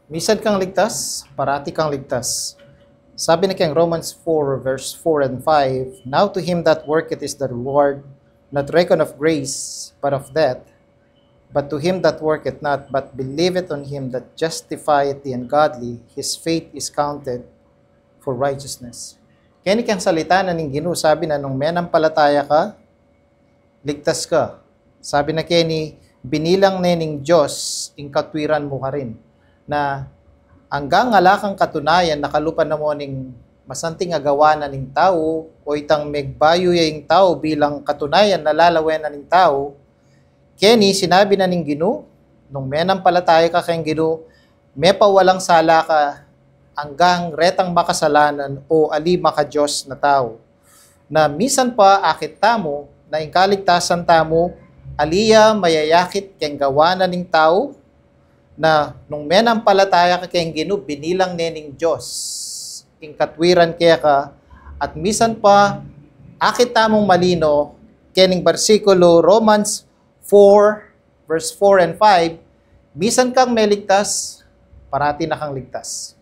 Misan kang ligtas, parati kang ligtas. Sabi na kang Romans 4 verse 4 and 5, Now to him that worketh is the reward, not reckon of grace, but of debt. But to him that worketh not, but believeth on him that justifieth the ungodly, his faith is counted for righteousness. Kaya ni kang salita na ning Ginoo, sabi na nung menampalataya ka, ligtas ka. Sabi na kaya ni, binilang nening Diyos, ing katwiran mo ka rin. Na hanggang alakang katunayan, nakalupan na mo ning masanting agawa na ning tao, o itang megbayo yung tao bilang katunayan, nalalawen na ning tao, kaya sinabi na ning Ginoo, nung menampalataya ka kayong Ginoo, may pawalang sala ka, hanggang retang makasalanan o ali maka-Diyos na tao. Na misan pa akit tamo, na ingkaligtasan tamo, aliya mayayakit keng gawa na ning tao, na nung menampalataya ka kayong Ginoo, binilang nening Diyos, ing katwiran kaya ka, at misan pa, akit tamong malino, kening bersikulo, Romans 4, verse 4 and 5, misan kang may ligtas, parati na kang ligtas.